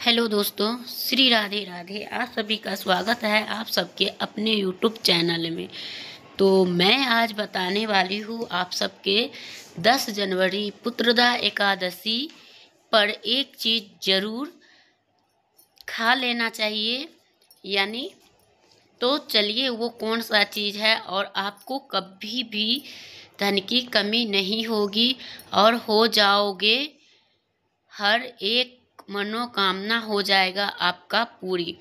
Hello दोस्तों, श्री राधे राधे। आप सभी का स्वागत है आप सबके अपने यूट्यूब चैनल में। तो मैं आज बताने वाली हूँ आप सबके 10 जनवरी पुत्रदा एकादशी पर एक चीज़ ज़रूर खा लेना चाहिए। यानी तो चलिए वो कौन सा चीज़ है और आपको कभी भी धन की कमी नहीं होगी और हो जाओगे, हर एक मनोकामना हो जाएगा आपका पूरी।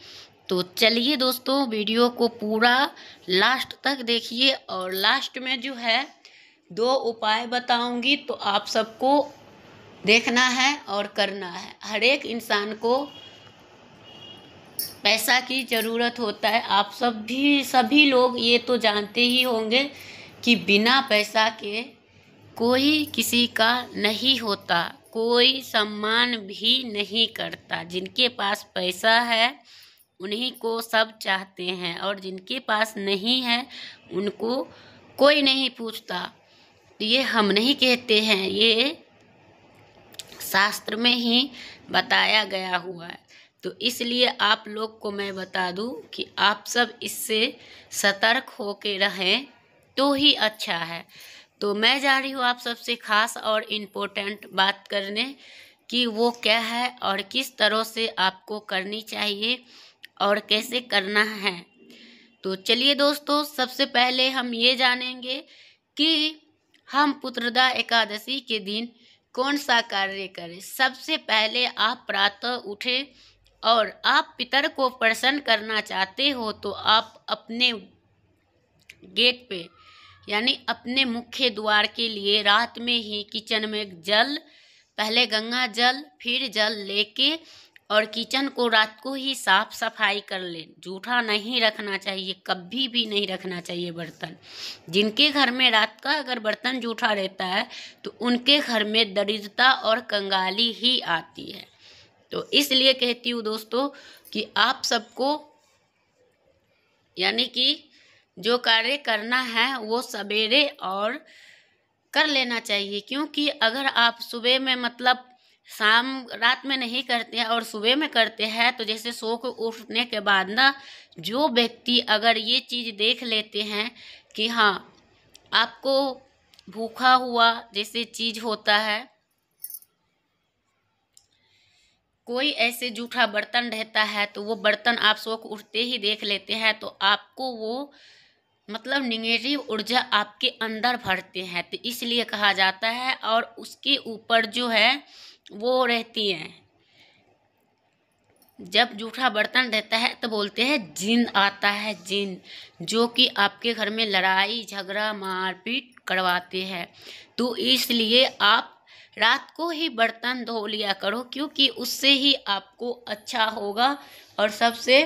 तो चलिए दोस्तों, वीडियो को पूरा लास्ट तक देखिए और लास्ट में जो है 2 उपाय बताऊंगी, तो आप सबको देखना है और करना है। हर एक इंसान को पैसा की ज़रूरत होता है। आप सभी लोग ये तो जानते ही होंगे कि बिना पैसा के कोई किसी का नहीं होता, कोई सम्मान भी नहीं करता। जिनके पास पैसा है उन्हीं को सब चाहते हैं और जिनके पास नहीं है उनको कोई नहीं पूछता। ये हम नहीं कहते हैं, ये शास्त्र में ही बताया गया हुआ है। तो इसलिए आप लोग को मैं बता दूं कि आप सब इससे सतर्क होके रहें तो ही अच्छा है। तो मैं जा रही हूँ आप सबसे खास और इम्पोर्टेंट बात करने कि वो क्या है और किस तरह से आपको करनी चाहिए और कैसे करना है। तो चलिए दोस्तों, सबसे पहले हम ये जानेंगे कि हम पुत्रदा एकादशी के दिन कौन सा कार्य करें। सबसे पहले आप प्रातः उठे और आप पितर को प्रसन्न करना चाहते हो तो आप अपने गेट पे यानी अपने मुख्य द्वार के लिए रात में ही किचन में जल, पहले गंगा जल फिर जल लेके और किचन को रात को ही साफ सफाई कर ले। जूठा नहीं रखना चाहिए, कभी भी नहीं रखना चाहिए बर्तन। जिनके घर में रात का अगर बर्तन जूठा रहता है तो उनके घर में दरिद्रता और कंगाली ही आती है। तो इसलिए कहती हूँ दोस्तों कि आप सबको यानी कि जो कार्य करना है वो सवेरे और कर लेना चाहिए। क्योंकि अगर आप सुबह में मतलब रात में नहीं करते हैं और सुबह में करते हैं तो जैसे सो के उठने के बाद ना जो व्यक्ति अगर ये चीज़ देख लेते हैं कि हाँ आपको भूखा हुआ जैसे चीज़ होता है, कोई ऐसे जूठा बर्तन रहता है तो वो बर्तन आप सो के उठते ही देख लेते हैं तो आपको वो मतलब निगेटिव ऊर्जा आपके अंदर भरते हैं। तो इसलिए कहा जाता है और उसके ऊपर जो है वो रहती हैं, जब जूठा बर्तन रहता है तो बोलते हैं जिन आता है, जिन जो कि आपके घर में लड़ाई झगड़ा मारपीट करवाते हैं। तो इसलिए आप रात को ही बर्तन धो लिया करो, क्योंकि उससे ही आपको अच्छा होगा और सबसे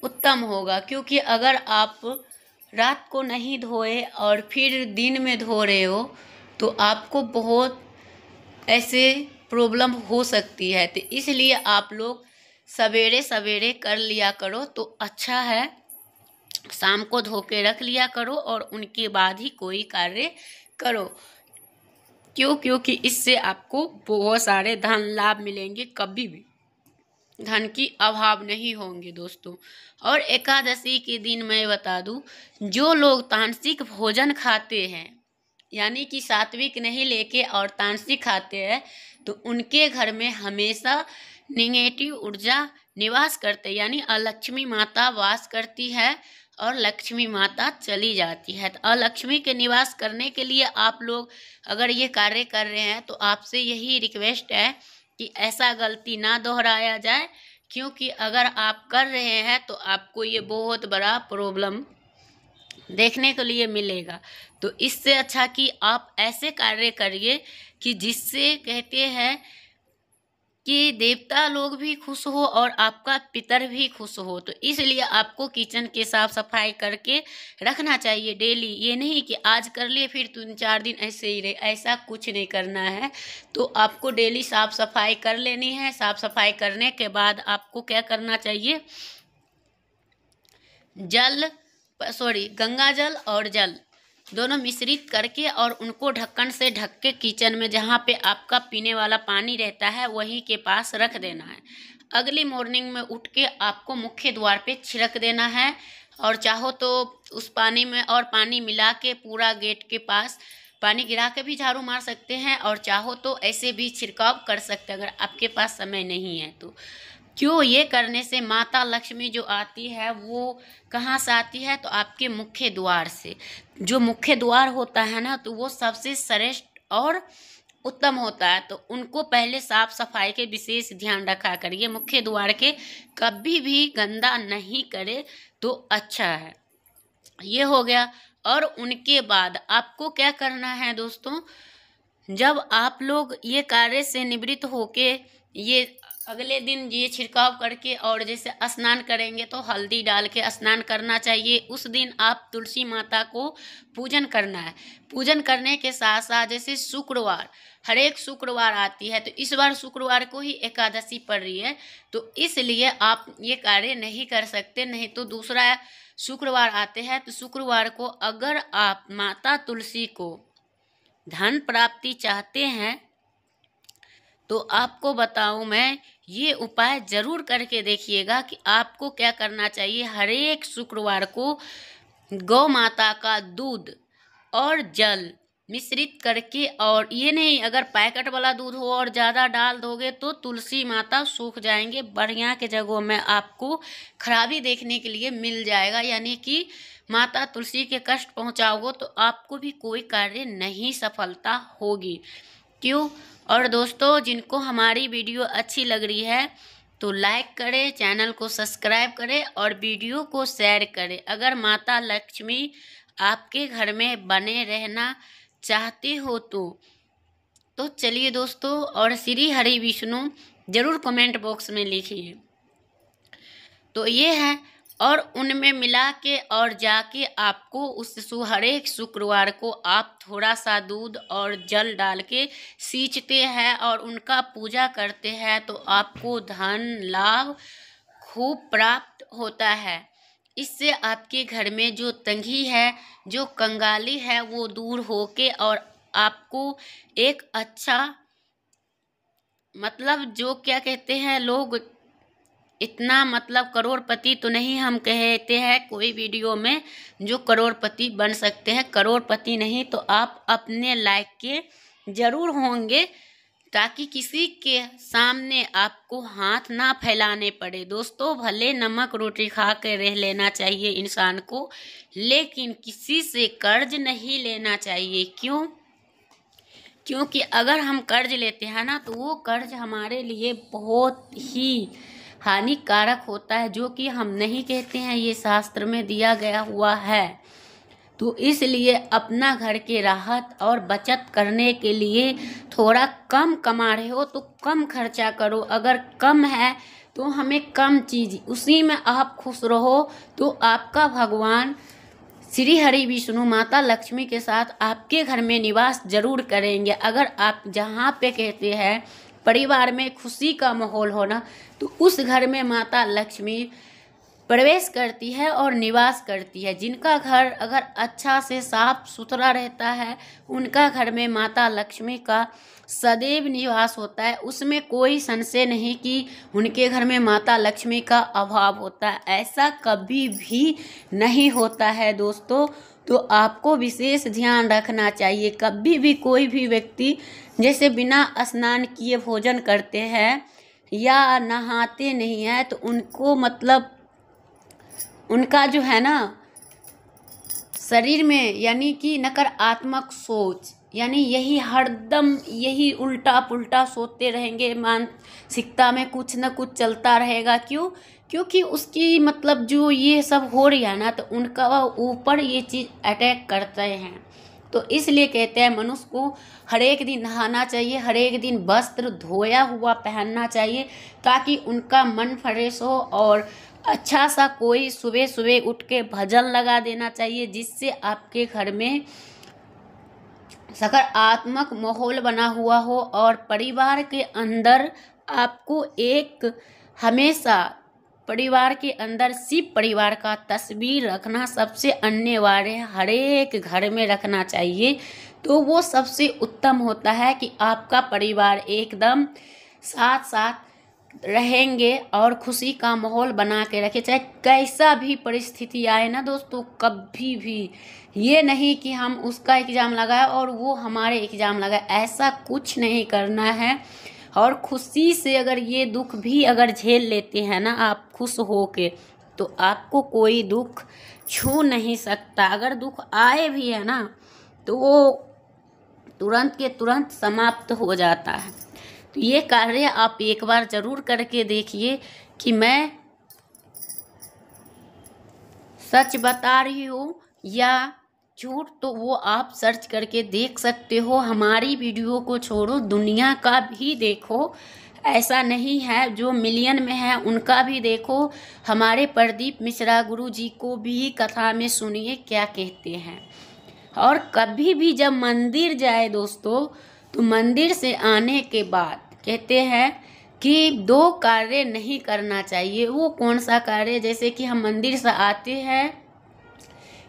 उत्तम होगा। क्योंकि अगर आप रात को नहीं धोए और फिर दिन में धो रहे हो तो आपको बहुत ऐसे प्रॉब्लम हो सकती है। तो इसलिए आप लोग सवेरे सवेरे कर लिया करो तो अच्छा है। शाम को धो के रख लिया करो और उनके बाद ही कोई कार्य करो। क्योंकि इससे आपको बहुत सारे धन लाभ मिलेंगे, कभी भी धन की अभाव नहीं होंगे दोस्तों। और एकादशी के दिन मैं बता दूं, जो लोग तामसिक भोजन खाते हैं यानी कि सात्विक नहीं लेके और तामसिक खाते हैं तो उनके घर में हमेशा निगेटिव ऊर्जा निवास करते यानी अलक्ष्मी माता वास करती है और लक्ष्मी माता चली जाती है। तो अलक्ष्मी के निवास करने के लिए आप लोग अगर ये कार्य कर रहे हैं तो आपसे यही रिक्वेस्ट है कि ऐसा गलती ना दोहराया जाए। क्योंकि अगर आप कर रहे हैं तो आपको ये बहुत बड़ा प्रॉब्लम देखने के लिए मिलेगा। तो इससे अच्छा कि आप ऐसे कार्य करिए कि जिससे कहते हैं कि देवता लोग भी खुश हो और आपका पितर भी खुश हो। तो इसलिए आपको किचन के साफ सफाई करके रखना चाहिए डेली। ये नहीं कि आज कर लिए फिर 3-4 दिन ऐसे ही रहे, ऐसा कुछ नहीं करना है। तो आपको डेली साफ सफाई कर लेनी है। साफ सफाई करने के बाद आपको क्या करना चाहिए, गंगा जल और जल दोनों मिश्रित करके और उनको ढक्कन से ढक के किचन में जहाँ पे आपका पीने वाला पानी रहता है वहीं के पास रख देना है। अगली मॉर्निंग में उठ के आपको मुख्य द्वार पे छिड़क देना है, और चाहो तो उस पानी में और पानी मिला के पूरा गेट के पास पानी गिरा के भी झाड़ू मार सकते हैं, और चाहो तो ऐसे भी छिड़काव कर सकते हैं अगर आपके पास समय नहीं है तो। क्यों? ये करने से माता लक्ष्मी जो आती है वो कहाँ से आती है? तो आपके मुख्य द्वार से। जो मुख्य द्वार होता है ना, तो वो सबसे श्रेष्ठ और उत्तम होता है, तो उनको पहले साफ सफाई के विशेष ध्यान रखा करिए। मुख्य द्वार के कभी भी गंदा नहीं करे तो अच्छा है। ये हो गया। और उनके बाद आपको क्या करना है दोस्तों, जब आप लोग ये कार्य से निवृत्त होके ये अगले दिन ये छिड़काव करके और जैसे स्नान करेंगे तो हल्दी डाल के स्नान करना चाहिए। उस दिन आप तुलसी माता को पूजन करना है। पूजन करने के साथ साथ जैसे शुक्रवार, हर एक शुक्रवार आती है, तो इस बार शुक्रवार को ही एकादशी पड़ रही है, तो इसलिए आप ये कार्य नहीं कर सकते। नहीं तो दूसरा शुक्रवार आते हैं, तो शुक्रवार को अगर आप माता तुलसी को धन प्राप्ति चाहते हैं तो आपको बताऊं मैं, ये उपाय जरूर करके देखिएगा कि आपको क्या करना चाहिए। हर एक शुक्रवार को गौ माता का दूध और जल मिश्रित करके, और ये नहीं अगर पैकेट वाला दूध हो और ज़्यादा डाल दोगे तो तुलसी माता सूख जाएंगे। बढ़िया के जगहों में आपको खराबी देखने के लिए मिल जाएगा, यानी कि माता तुलसी के कष्ट पहुँचाओगे तो आपको भी कोई कार्य नहीं सफलता होगी। क्यों? और दोस्तों, जिनको हमारी वीडियो अच्छी लग रही है तो लाइक करें, चैनल को सब्सक्राइब करें और वीडियो को शेयर करें। अगर माता लक्ष्मी आपके घर में बने रहना चाहते हो तो चलिए दोस्तों, और श्री हरि विष्णु जरूर कमेंट बॉक्स में लिखिए। तो ये है, और उनमें मिला के और जाके आपको उस हर एक शुक्रवार को आप थोड़ा सा दूध और जल डाल के सींचते हैं और उनका पूजा करते हैं, तो आपको धन लाभ खूब प्राप्त होता है। इससे आपके घर में जो तंगी है, जो कंगाली है, वो दूर होके और आपको एक अच्छा, मतलब जो क्या कहते हैं लोग, इतना मतलब करोड़पति तो नहीं हम कहते हैं कोई वीडियो में जो करोड़पति बन सकते हैं। करोड़पति नहीं तो आप अपने लायक के जरूर होंगे, ताकि किसी के सामने आपको हाथ ना फैलाने पड़े। दोस्तों, भले नमक रोटी खा कर रह लेना चाहिए इंसान को, लेकिन किसी से कर्ज नहीं लेना चाहिए। क्यों? क्योंकि अगर हम कर्ज लेते हैं ना, तो वो कर्ज हमारे लिए बहुत ही हानिकारक होता है, जो कि हम नहीं कहते हैं, ये शास्त्र में दिया गया हुआ है। तो इसलिए अपना घर के राहत और बचत करने के लिए थोड़ा कम कमा रहे हो तो कम खर्चा करो। अगर कम है तो हमें कम चीज़, उसी में आप खुश रहो, तो आपका भगवान श्री हरि विष्णु माता लक्ष्मी के साथ आपके घर में निवास जरूर करेंगे। अगर आप जहाँ पे कहते हैं परिवार में खुशी का माहौल होना, तो उस घर में माता लक्ष्मी प्रवेश करती है और निवास करती है। जिनका घर अगर अच्छा से साफ सुथरा रहता है, उनका घर में माता लक्ष्मी का सदैव निवास होता है। उसमें कोई संशय नहीं कि उनके घर में माता लक्ष्मी का अभाव होता है, ऐसा कभी भी नहीं होता है दोस्तों। तो आपको विशेष ध्यान रखना चाहिए। कभी भी कोई भी व्यक्ति जैसे बिना स्नान किए भोजन करते हैं या नहाते नहीं हैं, तो उनको मतलब उनका जो है ना शरीर में, यानी कि नकारात्मक सोच, यानी यही हरदम यही उल्टा पुल्टा सोचते रहेंगे, मानसिकता में कुछ न कुछ चलता रहेगा। क्यों? क्योंकि उसकी मतलब जो ये सब हो रही है ना, तो उनका ऊपर ये चीज़ अटैक करते हैं। तो इसलिए कहते हैं मनुष्य को हर एक दिन नहाना चाहिए, हर एक दिन वस्त्र धोया हुआ पहनना चाहिए, ताकि उनका मन फ्रेश हो। और अच्छा सा कोई सुबह सुबह उठ के भजन लगा देना चाहिए, जिससे आपके घर में सकारात्मक माहौल बना हुआ हो और परिवार के अंदर आपको एक हमेशा परिवार के अंदर शिव परिवार का तस्वीर रखना सबसे अनिवार्य है, हर एक घर में रखना चाहिए। तो वो सबसे उत्तम होता है कि आपका परिवार एकदम साथ साथ रहेंगे और खुशी का माहौल बना के रखे, चाहे कैसा भी परिस्थिति आए ना दोस्तों। कभी भी ये नहीं कि हम उसका एग्ज़ाम लगाए और वो हमारे एग्ज़ाम लगाए, ऐसा कुछ नहीं करना है। और खुशी से अगर ये दुख भी अगर झेल लेते हैं ना आप खुश हो के, तो आपको कोई दुख छू नहीं सकता। अगर दुख आए भी है ना तो वो तुरंत के तुरंत समाप्त हो जाता है। तो ये कार्य आप एक बार ज़रूर करके देखिए कि मैं सच बता रही हूँ या झूठ, तो वो आप सर्च करके देख सकते हो। हमारी वीडियो को छोड़ो, दुनिया का भी देखो, ऐसा नहीं है जो मिलियन में है उनका भी देखो। हमारे प्रदीप मिश्रा गुरु जी को भी कथा में सुनिए क्या कहते हैं। और कभी भी जब मंदिर जाए दोस्तों, तो मंदिर से आने के बाद कहते हैं कि 2 कार्य नहीं करना चाहिए। वो कौन सा कार्य? जैसे कि हम मंदिर से आते हैं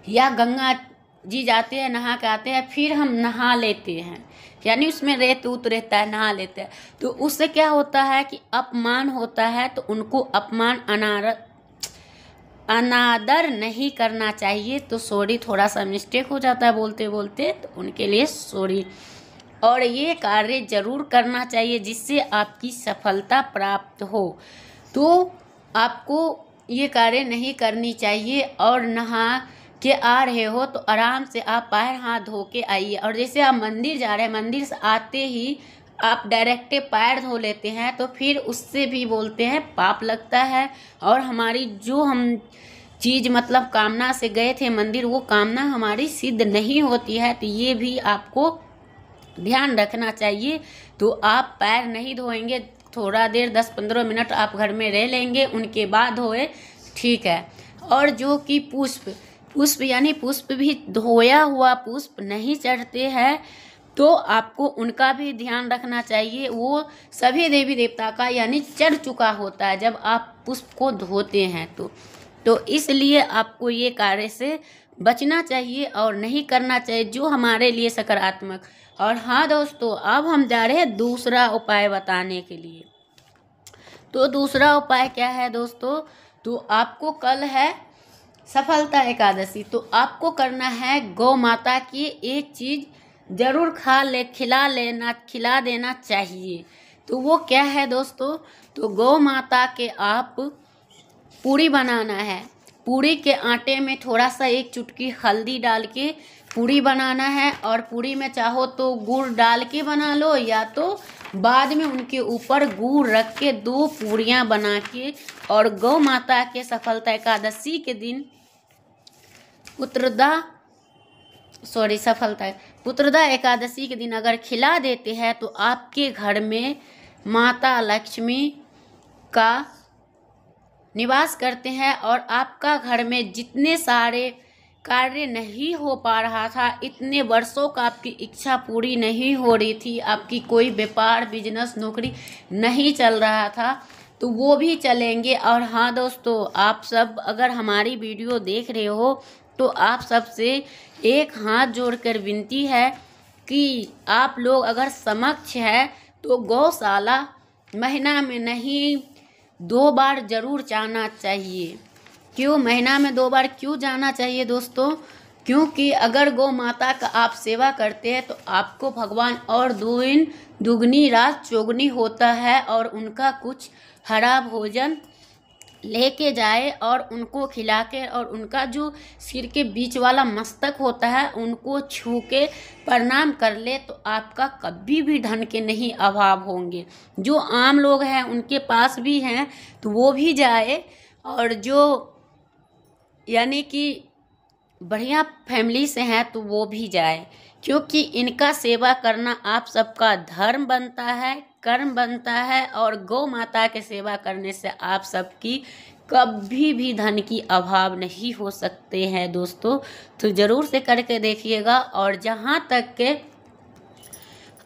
या गंगा जी जाते हैं, नहा के आते हैं, फिर हम नहा लेते हैं, यानी उसमें रेत उत रहता है, नहा लेते हैं, तो उससे क्या होता है कि अपमान होता है। तो उनको अपमान अनादर नहीं करना चाहिए। तो सॉरी, थोड़ा सा मिस्टेक हो जाता है बोलते बोलते, तो उनके लिए सॉरी। और ये कार्य जरूर करना चाहिए जिससे आपकी सफलता प्राप्त हो। तो आपको ये कार्य नहीं करनी चाहिए। और नहा के आ रहे हो तो आराम से आप पैर हाथ धो के आइए। और जैसे आप मंदिर जा रहे हैं, मंदिर से आते ही आप डायरेक्ट पैर धो लेते हैं, तो फिर उससे भी बोलते हैं पाप लगता है। और हमारी जो हम चीज़ मतलब कामना से गए थे मंदिर, वो कामना हमारी सिद्ध नहीं होती है। तो ये भी आपको ध्यान रखना चाहिए। तो आप पैर नहीं धोएंगे, थोड़ा देर 10-15 मिनट आप घर में रह लेंगे, उनके बाद धोए, ठीक है। और जो कि पुष्प यानी पुष्प भी धोया हुआ पुष्प नहीं चढ़ते हैं, तो आपको उनका भी ध्यान रखना चाहिए। वो सभी देवी देवता का यानी चढ़ चुका होता है जब आप पुष्प को धोते हैं। तो इसलिए आपको ये कार्य से बचना चाहिए और नहीं करना चाहिए जो हमारे लिए सकारात्मक। और हाँ दोस्तों, अब हम जा रहे हैं दूसरा उपाय बताने के लिए। तो दूसरा उपाय क्या है दोस्तों? तो आपको कल है सफलता एकादशी, तो आपको करना है गौ माता की एक चीज़ जरूर खिला देना चाहिए। तो वो क्या है दोस्तों? तो गौ माता के आप पूरी बनाना है। पूरी के आटे में थोड़ा सा 1 चुटकी हल्दी डाल के पूरी बनाना है। और पूरी में चाहो तो गुड़ डाल के बना लो, या तो बाद में उनके ऊपर गुड़ रख के 2 पूरियां बना के, और गौ माता के सफलता एकादशी के दिन पुत्रदा एकादशी के दिन अगर खिला देते हैं, तो आपके घर में माता लक्ष्मी का निवास करते हैं। और आपका घर में जितने सारे कार्य नहीं हो पा रहा था, इतने वर्षों का आपकी इच्छा पूरी नहीं हो रही थी, आपकी कोई व्यापार बिजनेस नौकरी नहीं चल रहा था, तो वो भी चलेंगे। और हाँ दोस्तों, आप सब अगर हमारी वीडियो देख रहे हो, तो आप सबसे एक हाथ जोड़कर विनती है कि आप लोग अगर समक्ष है तो गौशाला महीना में नहीं 2 बार जरूर जाना चाहिए। क्यों महीना में 2 बार क्यों जाना चाहिए दोस्तों? क्योंकि अगर गौ माता का आप सेवा करते हैं तो आपको भगवान और दुगनी रात चौगनी होता है, और उनका कुछ हरा भोजन लेके जाए और उनको खिला के, और उनका जो सिर के बीच वाला मस्तक होता है उनको छू के प्रणाम कर ले, तो आपका कभी भी धन के नहीं अभाव होंगे। जो आम लोग हैं उनके पास भी हैं तो वो भी जाए, और जो यानी कि बढ़िया फैमिली से हैं तो वो भी जाए, क्योंकि इनका सेवा करना आप सबका धर्म बनता है, कर्म बनता है। और गौ माता के सेवा करने से आप सबकी कभी भी धन की अभाव नहीं हो सकते हैं दोस्तों। तो ज़रूर से करके देखिएगा, और जहाँ तक के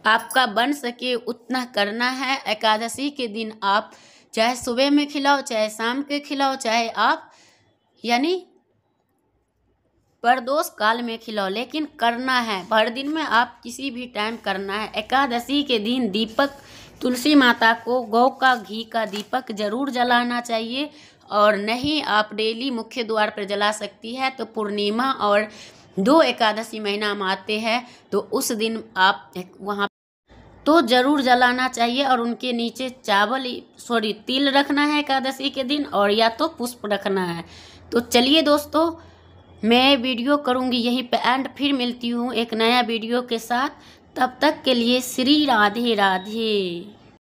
आपका बन सके उतना करना है। एकादशी के दिन आप चाहे सुबह में खिलाओ, चाहे शाम के खिलाओ, चाहे आप यानी प्रदोष काल में खिलाओ, लेकिन करना है भर दिन में, आप किसी भी टाइम करना है। एकादशी के दिन दीपक तुलसी माता को गौ का घी का दीपक जरूर जलाना चाहिए, और नहीं आप डेली मुख्य द्वार पर जला सकती है। तो पूर्णिमा और 2 एकादशी महीना में आते हैं तो उस दिन आप वहाँ तो ज़रूर जलाना चाहिए, और उनके नीचे तिल रखना है एकादशी के दिन, और या तो पुष्प रखना है। तो चलिए दोस्तों, मैं वीडियो करूँगी यहीं पे एंड, फिर मिलती हूँ एक नया वीडियो के साथ। तब तक के लिए श्री राधे राधे।